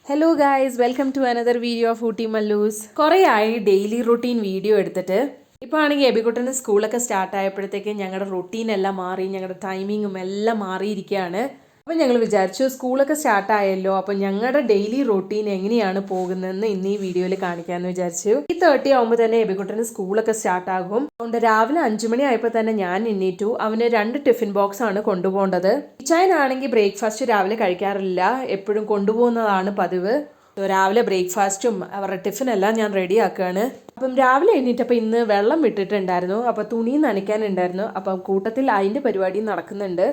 Hello guys, welcome to another video of Ooty Mallus. കുറേ ആയി daily routine video എടുത്തിട്ട്. ഇപ്പോൾ ആണെങ്കിൽ എബിക്കുട്ടൻ്റെ സ്കൂളൊക്കെ സ്റ്റാർട്ട് ആയപ്പോഴത്തേക്ക് ഞങ്ങളുടെ റൂട്ടീൻ എല്ലാം മാറി, ഞങ്ങളുടെ ടൈമിങ്ങും എല്ലാം മാറിയിരിക്കുകയാണ്. അപ്പോൾ ഞങ്ങൾ വിചാരിച്ചു സ്കൂളൊക്കെ സ്റ്റാർട്ട് ആയല്ലോ, അപ്പോൾ ഞങ്ങളുടെ ഡെയിലി റൂട്ടീൻ എങ്ങനെയാണ് പോകുന്നതെന്ന് ഇന്ന് ഈ വീഡിയോയിൽ കാണിക്കാമെന്ന് വിചാരിച്ചു. 8:30 ആകുമ്പോൾ തന്നെ എബിക്കുട്ടൻ്റെ സ്കൂളൊക്കെ സ്റ്റാർട്ട് ആകും. അതുകൊണ്ട് രാവിലെ 5 മണി ആയപ്പോൾ തന്നെ ഞാൻ എണ്ണീറ്റു. അവന് 2 ടിഫിൻ ബോക്സ് ആണ് കൊണ്ടുപോകേണ്ടത്. ഇച്ചായനാണെങ്കിൽ ബ്രേക്ക്ഫാസ്റ്റ് രാവിലെ കഴിക്കാറില്ല, എപ്പോഴും കൊണ്ടുപോകുന്നതാണ് പതിവ്. രാവിലെ ബ്രേക്ക്ഫാസ്റ്റും അവരുടെ ടിഫിനെല്ലാം ഞാൻ റെഡി ആക്കുകയാണ്. അപ്പം രാവിലെ എണ്ണീറ്റപ്പോൾ ഇന്ന് വെള്ളം വിട്ടിട്ടുണ്ടായിരുന്നു, അപ്പോൾ തുണി നനയ്ക്കാനുണ്ടായിരുന്നു. അപ്പം കൂട്ടത്തിൽ അതിൻ്റെ പരിപാടി നടക്കുന്നുണ്ട്.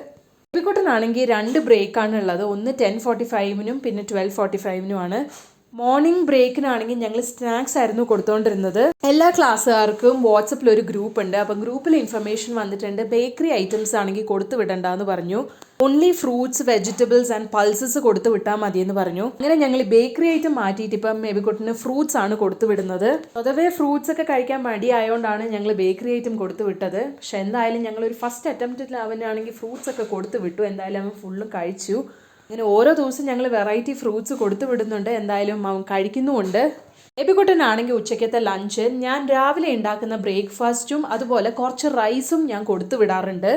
എബിക്കുട്ടനാണെങ്കിൽ 2 ബ്രേക്കാണ് ഉള്ളത്, ഒന്ന് 10:45-നും പിന്നെ 12:45-നുമാണ്. മോർണിംഗ് ബ്രേക്കിനാണെങ്കിൽ ഞങ്ങൾ സ്നാക്സ് ആയിരുന്നു കൊടുത്തുകൊണ്ടിരുന്നത്. എല്ലാ ക്ലാസ്സുകാർക്കും വാട്സപ്പിൽ ഒരു ഗ്രൂപ്പ് ഉണ്ട്. അപ്പം ഗ്രൂപ്പിൽ ഇൻഫർമേഷൻ വന്നിട്ടുണ്ട്, ബേക്കറി ഐറ്റംസ് ആണെങ്കിൽ കൊടുത്തു വിടണ്ടെന്ന് പറഞ്ഞു. Only fruits, vegetables and pulses കൊടുത്തു വിട്ടാൽ മതിയെന്ന് പറഞ്ഞു. അങ്ങനെ ഞങ്ങൾ ബേക്കറി ഐറ്റം മാറ്റിയിട്ട് ഇപ്പം എബിക്കുട്ടന് ഫ്രൂട്ട്സ് ആണ് കൊടുത്തു വിടുന്നത്. പൊതുവേ ഫ്രൂട്ട്സ് ഒക്കെ കഴിക്കാൻ മടിയായതുകൊണ്ടാണ് ഞങ്ങൾ ബേക്കറി ഐറ്റം കൊടുത്തു വിട്ടത്. പക്ഷെ എന്തായാലും ഞങ്ങളൊരു ഫസ്റ്റ് അറ്റംപ്റ്റിൽ അവനാണെങ്കിൽ ഫ്രൂട്ട്സ് ഒക്കെ കൊടുത്തു വിട്ടു. എന്തായാലും അവൻ ഫുള്ളും കഴിച്ചു. അങ്ങനെ ഓരോ ദിവസം ഞങ്ങൾ വെറൈറ്റി ഫ്രൂട്ട്സ് കൊടുത്തു വിടുന്നുണ്ട്. എന്തായാലും അവൻ കഴിക്കുന്നുമുണ്ട്. എബിക്കുട്ടനാണെങ്കിൽ ഉച്ചയ്ക്കത്തെ ലഞ്ച് ഞാൻ രാവിലെ ഉണ്ടാക്കുന്ന ബ്രേക്ക്ഫാസ്റ്റും അതുപോലെ കുറച്ച് റൈസും ഞാൻ കൊടുത്തു വിടാറുണ്ട്.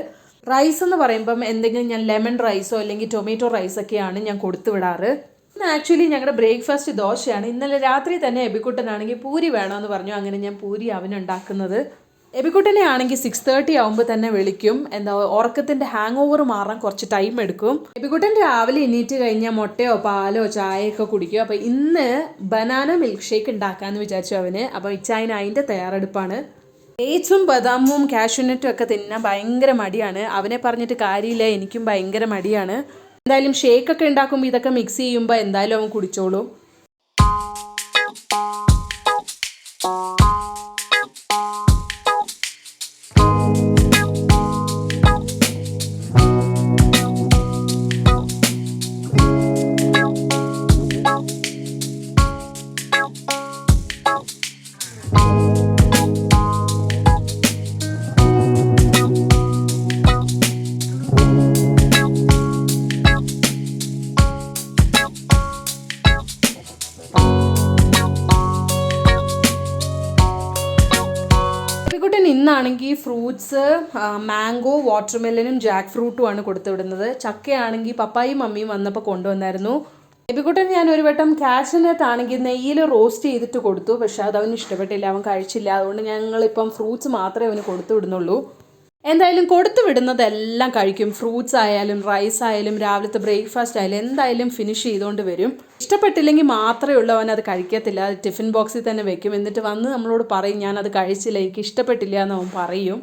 റൈസ് എന്ന് പറയുമ്പം എന്തെങ്കിലും ഞാൻ ലെമൺ റൈസോ അല്ലെങ്കിൽ ടൊമാറ്റോ റൈസൊക്കെയാണ് ഞാൻ കൊടുത്തു വിടാറ്. ഇന്ന് ആക്ച്വലി ഞങ്ങളുടെ ബ്രേക്ക്ഫാസ്റ്റ് ദോശയാണ്. ഇന്നലെ രാത്രി തന്നെ എബിക്കുട്ടനാണെങ്കിൽ പൂരി വേണമെന്ന് പറഞ്ഞു. അങ്ങനെ ഞാൻ പൂരി അവനുണ്ടാക്കുന്നത്. എബിക്കുട്ടനെ ആണെങ്കിൽ 6:30 ആകുമ്പോൾ തന്നെ വിളിക്കും. ഉറക്കത്തിൻ്റെ ഹാങ് ഓവർ മാറാൻ കുറച്ച് ടൈം എടുക്കും. എബിക്കുട്ടൻ രാവിലെ എണീറ്റ് കഴിഞ്ഞാൽ മുട്ടയോ പാലോ ചായയൊക്കെ കുടിക്കും. അപ്പോൾ ഇന്ന് ബനാന മിൽക്ക് ഷേക്ക് ഉണ്ടാക്കാമെന്ന് വിചാരിച്ചു അവന്. അപ്പോൾ ഇച്ചായന് അതിൻ്റെ തയ്യാറെടുപ്പാണ്. ഡേറ്റ്സും ബദാമും കാഷ്യൂനട്ടും ഒക്കെ തിന്നാൻ ഭയങ്കര മടിയാണ്. അവനെ പറഞ്ഞിട്ട് കാര്യമില്ല, എനിക്കും ഭയങ്കര മടിയാണ്. എന്തായാലും ഷേക്കൊക്കെ ഉണ്ടാക്കുമ്പോൾ ഇതൊക്കെ മിക്സ് ചെയ്യുമ്പോൾ എന്തായാലും അവൻ കുടിച്ചോളും. ഇന്നാണെങ്കിൽ ഫ്രൂട്ട്സ് മാംഗോ, വാട്ടർമെലനും ജാക്ക് ഫ്രൂട്ടും ആണ് കൊടുത്തു വിടുന്നത്. ചക്കയാണെങ്കിൽ പപ്പായും മമ്മിയും വന്നപ്പോൾ കൊണ്ടുവന്നായിരുന്നു. എബിക്കുട്ടൻ ഞാൻ ഒരു വട്ടം കാഷ്യൂനട്ട് ആണെങ്കിൽ നെയ്യിൽ റോസ്റ്റ് ചെയ്തിട്ട് കൊടുത്തു. പക്ഷെ അത് അവന് ഇഷ്ടപ്പെട്ടില്ല, അവൻ കഴിച്ചില്ല. അതുകൊണ്ട് ഞങ്ങളിപ്പം ഫ്രൂട്ട്സ് മാത്രമേ അവന് കൊടുത്തു വിടുന്നുള്ളൂ. എന്തായാലും കൊടുത്തു വിടുന്നതെല്ലാം കഴിക്കും. ഫ്രൂട്ട്സ് ആയാലും റൈസ് ആയാലും രാവിലത്തെ ബ്രേക്ക്ഫാസ്റ്റ് ആയാലും എന്തായാലും ഫിനിഷ് ചെയ്തുകൊണ്ട് വരും. ഇഷ്ടപ്പെട്ടില്ലെങ്കിൽ മാത്രമേ ഉള്ളൂ അവൻ അത് കഴിക്കത്തില്ല. അത് ടിഫിൻ ബോക്സിൽ തന്നെ വെക്കും. എന്നിട്ട് വന്ന് നമ്മളോട് പറയും ഞാനത് കഴിച്ചില്ല, എനിക്ക് ഇഷ്ടപ്പെട്ടില്ല എന്ന് അവൻ പറയും.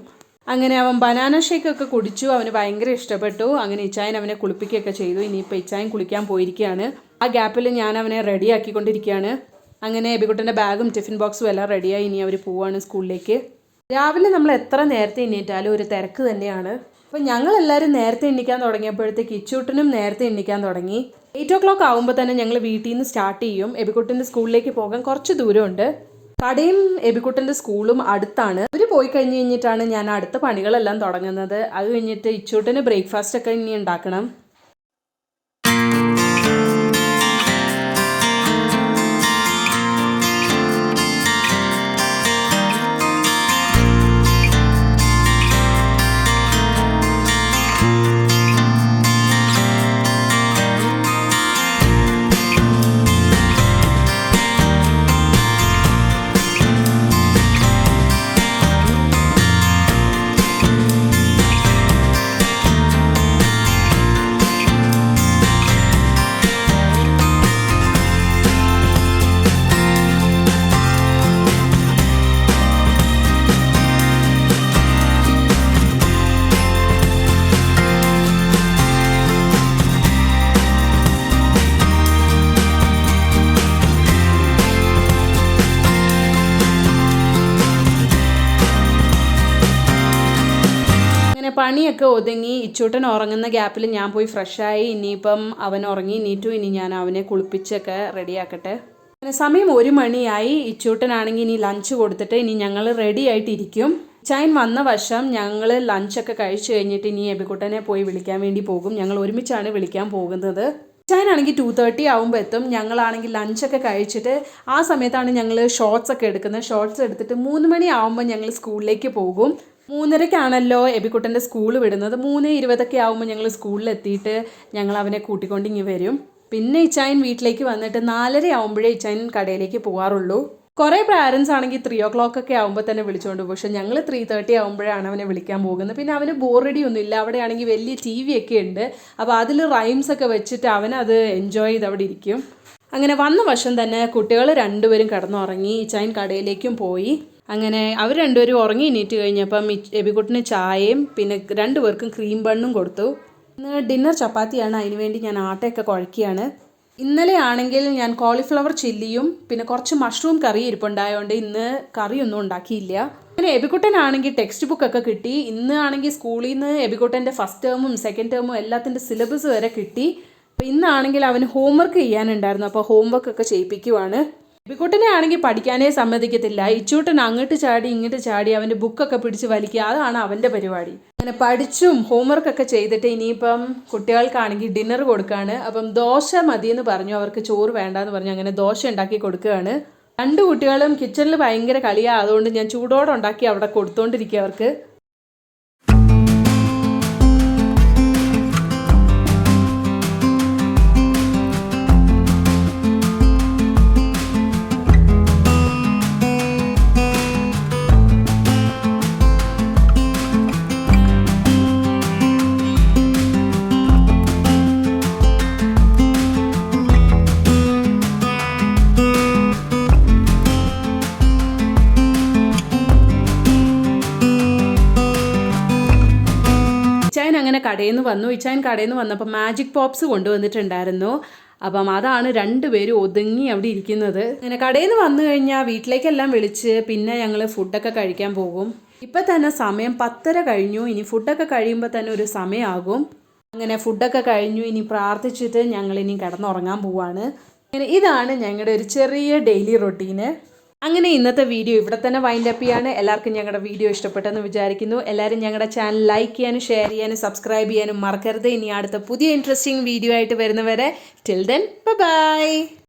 അങ്ങനെ അവൻ ബനാന ഷേക്കൊക്കെ കുടിച്ചു. അവന് ഭയങ്കര ഇഷ്ടപ്പെട്ടു. അങ്ങനെ ഇച്ചായൻ അവനെ കുളിപ്പിക്കുകയൊക്കെ ചെയ്തു. ഇനിയിപ്പോൾ ഇച്ചായൻ കുളിക്കാൻ പോയിരിക്കുകയാണ്. ആ ഗ്യാപ്പിൽ ഞാൻ അവനെ റെഡിയാക്കിക്കൊണ്ടിരിക്കുകയാണ്. അങ്ങനെ എബിക്കുട്ടൻ്റെ ബാഗും ടിഫിൻ ബോക്സും എല്ലാം റെഡിയായി. ഇനി അവർ പോവാണ് സ്കൂളിലേക്ക്. രാവിലെ നമ്മൾ എത്ര നേരത്തെ എണ്ണീറ്റാലും ഒരു തിരക്ക് തന്നെയാണ്. അപ്പോൾ ഞങ്ങളെല്ലാവരും നേരത്തെ എണ്ണിക്കാൻ തുടങ്ങിയപ്പോഴത്തേക്ക് ഇച്ചൂട്ടനും നേരത്തെ എണ്ണിക്കാൻ തുടങ്ങി. 8 o'clock ആകുമ്പോൾ തന്നെ ഞങ്ങൾ വീട്ടിൽ നിന്ന് സ്റ്റാർട്ട് ചെയ്യും. എബിക്കുട്ടൻ്റെ സ്കൂളിലേക്ക് പോകാൻ കുറച്ച് ദൂരമുണ്ട്. കടയും എബിക്കുട്ടൻ്റെ സ്കൂളും അടുത്താണ്. അവർ പോയി കഴിഞ്ഞിട്ടാണ് ഞാൻ അടുത്ത പണികളെല്ലാം തുടങ്ങുന്നത്. അത് കഴിഞ്ഞിട്ട് ഇച്ചൂട്ടന് ബ്രേക്ക്ഫാസ്റ്റ് ഒക്കെ ഇനി ഉണ്ടാക്കണം. പണിയൊക്കെ ഒതുങ്ങി ഇച്ചൂട്ടൻ ഉറങ്ങുന്ന ഗ്യാപ്പിൽ ഞാൻ പോയി ഫ്രഷായി. ഇനിയിപ്പം അവൻ ഉറങ്ങി നീറ്റു. ഇനി ഞാൻ അവനെ കുളിപ്പിച്ചൊക്കെ റെഡിയാക്കട്ടെ. അങ്ങനെ സമയം 1 മണിയായി. ഇച്ചൂട്ടനാണെങ്കിൽ ഇനി ലഞ്ച് കൊടുത്തിട്ട് ഇനി ഞങ്ങൾ റെഡി ആയിട്ടിരിക്കും. ചൈൻ വന്ന വശം ഞങ്ങൾ ലഞ്ചൊക്കെ കഴിച്ചു കഴിഞ്ഞിട്ട് ഇനി എബിക്കുട്ടനെ പോയി വിളിക്കാൻ വേണ്ടി പോകും. ഞങ്ങൾ ഒരുമിച്ചാണ് വിളിക്കാൻ പോകുന്നത്. ഇച്ചായനാണെങ്കിൽ 2:30 ആകുമ്പോൾ എത്തും. ഞങ്ങളാണെങ്കിൽ ലഞ്ചൊക്കെ കഴിച്ചിട്ട് ആ സമയത്താണ് ഞങ്ങൾ ഷോർട്സ് ഒക്കെ എടുക്കുന്നത്. ഷോർട്സ് എടുത്തിട്ട് 3 മണി ആകുമ്പോൾ ഞങ്ങൾ സ്കൂളിലേക്ക് പോകും. 3:30-ക്കാണല്ലോ എബിക്കുട്ടൻ്റെ സ്കൂൾ വിടുന്നത്. 3:20 ആകുമ്പോൾ ഞങ്ങൾ സ്കൂളിലെത്തിയിട്ട് ഞങ്ങൾ അവനെ കൂട്ടിക്കൊണ്ട് ഇങ്ങ് വരും. പിന്നെ ഇച്ചായൻ വീട്ടിലേക്ക് വന്നിട്ട് 4:30 ആകുമ്പോഴേ ഇച്ചായൻ കടയിലേക്ക് പോകാറുള്ളൂ. കുറേ പാരൻസ് ആണെങ്കിൽ 3 o'clock ഒക്കെ ആകുമ്പോൾ തന്നെ വിളിച്ചുകൊണ്ട് പോകും. പക്ഷേ ഞങ്ങൾ 3:30 ആകുമ്പോഴാണ് അവനെ വിളിക്കാൻ പോകുന്നത്. പിന്നെ അവന് ബോറടി ഒന്നുമില്ല. അവിടെ ആണെങ്കിൽ വലിയ TV ഒക്കെ ഉണ്ട്. അപ്പോൾ അതിൽ റൈംസ് ഒക്കെ വെച്ചിട്ട് അവനത് എൻജോയ് ചെയ്ത് അവിടെ ഇരിക്കും. അങ്ങനെ വന്ന വശം തന്നെ കുട്ടികൾ രണ്ടുപേരും കിടന്നുറങ്ങി. ഇച്ചായൻ കടയിലേക്കും പോയി. അങ്ങനെ അവർ രണ്ടുപേരും ഉറങ്ങി എണീറ്റ് കഴിഞ്ഞപ്പം എബിക്കുട്ടിന് ചായയും പിന്നെ 2 പേർക്കും ക്രീം ബണ്ണും കൊടുത്തു. ഇന്ന് ഡിന്നർ ചപ്പാത്തിയാണ്. അതിനുവേണ്ടി ഞാൻ ആട്ടയൊക്കെ കുഴക്കുകയാണ്. ഇന്നലെ ആണെങ്കിൽ ഞാൻ കോളിഫ്ലവർ ചില്ലിയും പിന്നെ കുറച്ച് മഷ്റൂം കറി ഇരിപ്പുണ്ടായതുകൊണ്ട് ഇന്ന് കറിയൊന്നും ഉണ്ടാക്കിയില്ല. അങ്ങനെ എബിക്കുട്ടനാണെങ്കിൽ ടെക്സ്റ്റ് ബുക്കൊക്കെ കിട്ടി. ഇന്ന് ആണെങ്കിൽ സ്കൂളിൽ നിന്ന് എബിക്കുട്ടൻ്റെ ഫസ്റ്റ് ടേമും സെക്കൻഡ് ടേമും എല്ലാത്തിൻ്റെ സിലബസ് വരെ കിട്ടി. അപ്പോൾ ഇന്നാണെങ്കിൽ അവന് ഹോംവർക്ക് ചെയ്യാനുണ്ടായിരുന്നു. അപ്പോൾ ഹോംവർക്ക് ഒക്കെ ചെയ്യിപ്പിക്കുവാണ്. എബിക്കുട്ടനെ ആണെങ്കിൽ പഠിക്കാനേ സമ്മതിക്കത്തില്ല. ഇച്ചൂട്ടൻ അങ്ങോട്ട് ചാടി ഇങ്ങോട്ട് ചാടി അവൻ്റെ ബുക്കൊക്കെ പിടിച്ച് വലിക്കുക. അതാണ് അവൻ്റെ പരിപാടി. അങ്ങനെ പഠിച്ചും ഹോംവർക്കൊക്കെ ചെയ്തിട്ട് ഇനിയിപ്പം കുട്ടികൾക്കാണെങ്കിൽ ഡിന്നർ കൊടുക്കുകയാണ്. അപ്പം ദോശ മതിയെന്ന് പറഞ്ഞു. അവർക്ക് ചോറ് വേണ്ടാന്ന് പറഞ്ഞു. അങ്ങനെ ദോശ ഉണ്ടാക്കി കൊടുക്കുകയാണ്. 2 കുട്ടികളും കിച്ചണിൽ ഭയങ്കര കളിയാണ്. അതുകൊണ്ട് ഞാൻ ചൂടോടെ ഉണ്ടാക്കി അവിടെ കൊടുത്തോണ്ടിരിക്കുക അവർക്ക്. അങ്ങനെ കടയിൽ നിന്ന് വന്നു. ഇച്ചായൻ കടയിൽ നിന്ന് വന്നപ്പോൾ മാജിക് പോപ്സ് കൊണ്ടുവന്നിട്ടുണ്ടായിരുന്നു. അപ്പം അതാണ് 2 പേരും ഒതുങ്ങി അവിടെ ഇരിക്കുന്നത്. അങ്ങനെ കടയിൽ നിന്ന് വന്നു കഴിഞ്ഞാൽ വീട്ടിലേക്കെല്ലാം വിളിച്ച് പിന്നെ ഞങ്ങൾ ഫുഡൊക്കെ കഴിക്കാൻ പോകും. ഇപ്പം തന്നെ സമയം 10:30 കഴിഞ്ഞു. ഇനി ഫുഡൊക്കെ കഴിയുമ്പോൾ തന്നെ ഒരു സമയമാകും. അങ്ങനെ ഫുഡൊക്കെ കഴിഞ്ഞു. ഇനി പ്രാർത്ഥിച്ചിട്ട് ഞങ്ങളിനി കിടന്നുറങ്ങാൻ പോവാണ്. അങ്ങനെ ഇതാണ് ഞങ്ങളുടെ ഒരു ചെറിയ ഡെയിലി റൊട്ടീന്. അങ്ങനെ ഇന്നത്തെ വീഡിയോ ഇവിടെ തന്നെ വൈൻഡ് അപ്പ് ചെയ്യാണ്. എല്ലാവർക്കും ഞങ്ങളുടെ വീഡിയോ ഇഷ്ടപ്പെട്ടെന്ന് വിചാരിക്കുന്നു. എല്ലാവരും ഞങ്ങളുടെ ചാനൽ ലൈക്ക് ചെയ്യാനും ഷെയർ ചെയ്യാനും സബ്സ്ക്രൈബ് ചെയ്യാനും മറക്കരുത്. ഇനി അടുത്ത പുതിയ ഇൻട്രസ്റ്റിംഗ് വീഡിയോ ആയിട്ട് വരുന്നവരെ ടിൽ ദെൻ ബൈ.